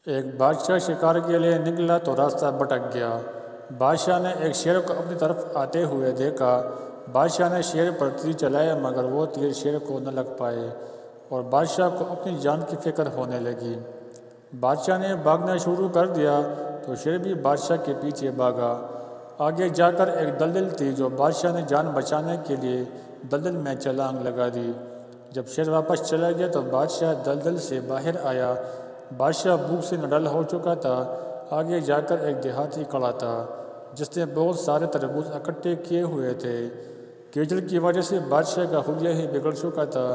ایک بادشاہ شکار کے لیے نکلا تو راستہ بھٹک گیا۔ بادشاہ نے ایک شیر کو اپنی طرف آتے ہوئے دیکھا۔ بادشاہ نے شیر پر تیر چلایا مگر وہ تیر شیر کو نہ لگ پائے اور بادشاہ کو اپنی جان کی فکر ہونے لگی۔ بادشاہ نے بھاگنا شروع کر دیا تو شیر بھی بادشاہ کے پیچھے بھاگا۔ آگے جا کر ایک دلدل تھی جو بادشاہ نے جان بچانے کے لیے دلدل میں چھلانگ لگا دی۔ جب شیر واپس چلا گیا تو بادشاہ دلدل سے باہر آیا۔ بادشاہ بھوک سے نڈال ہو چکا تھا۔ آگے جا کر ایک دیہاتی کھڑا تھا جس نے بہت سارے تربوز اکٹھے کیے ہوئے تھے۔ کیچڑ کی وجہ سے بادشاہ کا حلیہ ہی بگڑ چکا تھا۔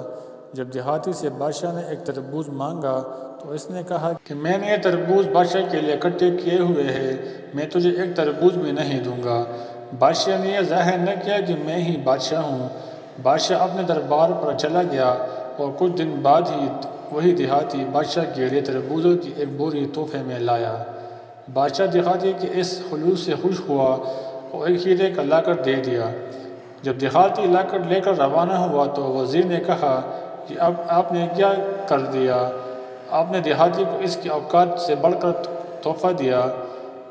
جب دیہاتی سے بادشاہ نے ایک تربوز مانگا تو اس نے کہا کہ میں نے یہ تربوز بادشاہ کے لیے اکٹھے کیے ہوئے ہیں، میں تجھے ایک تربوز بھی نہیں دوں گا۔ بادشاہ نے یہ ظاہر نہ کیا کہ میں ہی بادشاہ ہوں۔ بادشاہ اپنے دربار پر چلا گیا اور کچھ دن بعد ہی وہی دیہاتی بادشاہ کے لیے تربوزوں کی ایک بوری تحفے میں لایا۔ بادشاہ دیہاتی کے اس خلوص سے خوش ہوا اور ایک ہیرے کا لاکڑ دے دیا۔ جب دیہاتی لاکڑ لے کر روانہ ہوا تو وزیر نے کہا کہ اب آپ نے کیا کر دیا، آپ نے دیہاتی کو اس کی اوقات سے بڑھ کر تحفہ دیا۔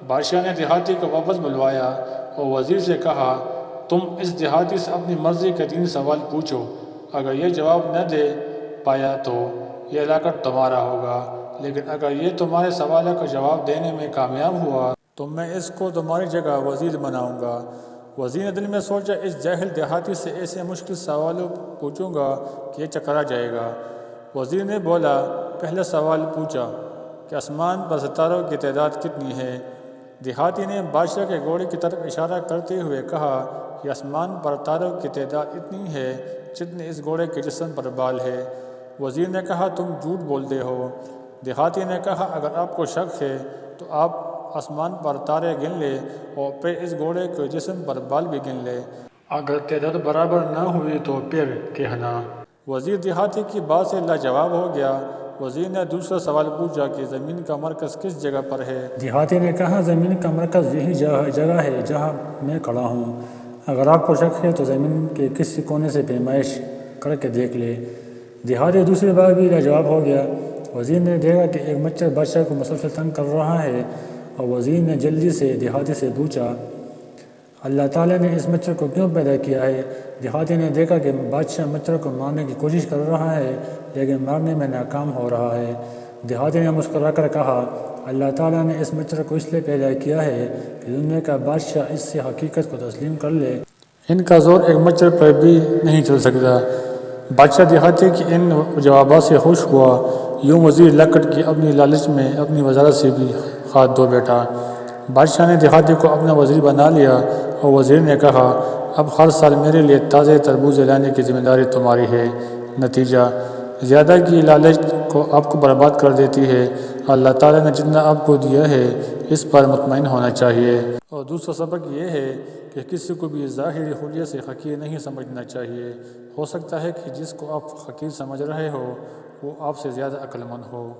بادشاہ نے دیہاتی کو واپس بلوایا اور وزیر سے کہا تم اس دیہاتی سے اپنی مرضی کے 3 سوال پوچھو، اگر یہ جواب نہ دے پایا تو یہ لاکڑ تمہارا ہوگا، لیکن اگر یہ تمہارے سوالوں کا جواب دینے میں کامیاب ہوا تو میں اس کو تمہاری جگہ وزیر بناؤں گا۔ وزیر نے دل میں سوچا اس جاہل دیہاتی سے ایسے مشکل سوالوں پوچھوں گا کہ یہ چکرا جائے گا۔ وزیر نے بولا پہلا سوال پوچھا کہ آسمان پر ستاروں کی تعداد کتنی ہے؟ دیہاتی نے بادشاہ کے گھوڑے کی طرف اشارہ کرتے ہوئے کہا کہ آسمان پر تاروں کی تعداد اتنی ہے جتنے اس گھوڑے کے جسم پر بال ہے۔ وزیر نے کہا تم جھوٹ بولتے ہو۔ دیہاتی نے کہا اگر آپ کو شک ہے تو آپ آسمان پر تارے گن لے اور پھر اس گھوڑے کے جسم پر بال بھی گن لے، اگر تعداد برابر نہ ہوئی تو پھر کہنا۔ وزیر دیہاتی کی بات سے لاجواب ہو گیا۔ وزیر نے دوسرا سوال پوچھا کہ زمین کا مرکز کس جگہ پر ہے؟ دیہاتی نے کہا زمین کا مرکز یہی جگہ ہے جہاں میں کھڑا ہوں، اگر آپ کو شک ہے تو زمین کے کسی کونے سے پیمائش کر کے دیکھ لے۔ دیہاتی دوسری بار بھی لاجواب ہو گیا۔ وزیر نے دیکھا کہ ایک مچھر بادشاہ کو مسلسل تنگ کر رہا ہے اور وزیر نے جلدی سے دیہاتی سے پوچھا اللہ تعالیٰ نے اس مچھر کو کیوں پیدا کیا ہے؟ دیہاتی نے دیکھا کہ بادشاہ مچھر کو مارنے کی کوشش کر رہا ہے لیکن مارنے میں ناکام ہو رہا ہے۔ دیہاتی نے مسکرا کر کہا اللہ تعالیٰ نے اس مچھر کو اس لیے پیدا کیا ہے کہ دنیا کا بادشاہ اس سے حقیقت کو تسلیم کر لے۔ ان کا زور ایک مچھر پر بھی نہیں چل سکتا۔ بادشاہ دیہاتی کی ان جوابات سے خوش ہوا۔ یوں وزیر لاکڑ کی اپنی لالچ میں اپنی وزارت سے بھی ہاتھ دھو بیٹھا۔ بادشاہ نے دیہاتی کو اپنا وزیر بنا لیا اور وزیر نے کہا اب ہر سال میرے لیے تازے تربوز لانے کی ذمہ داری تمہاری ہے۔ نتیجہ زیادہ کی لالچ کو آپ کو برباد کر دیتی ہے۔ اللہ تعالیٰ نے جتنا آپ کو دیا ہے اس پر مطمئن ہونا چاہیے۔ اور دوسرا سبق یہ ہے کہ کسی کو بھی ظاہری حلیے سے حقیر نہیں سمجھنا چاہیے۔ ہو سکتا ہے کہ جس کو آپ حقیر سمجھ رہے ہو وہ آپ سے زیادہ عقل مند ہو۔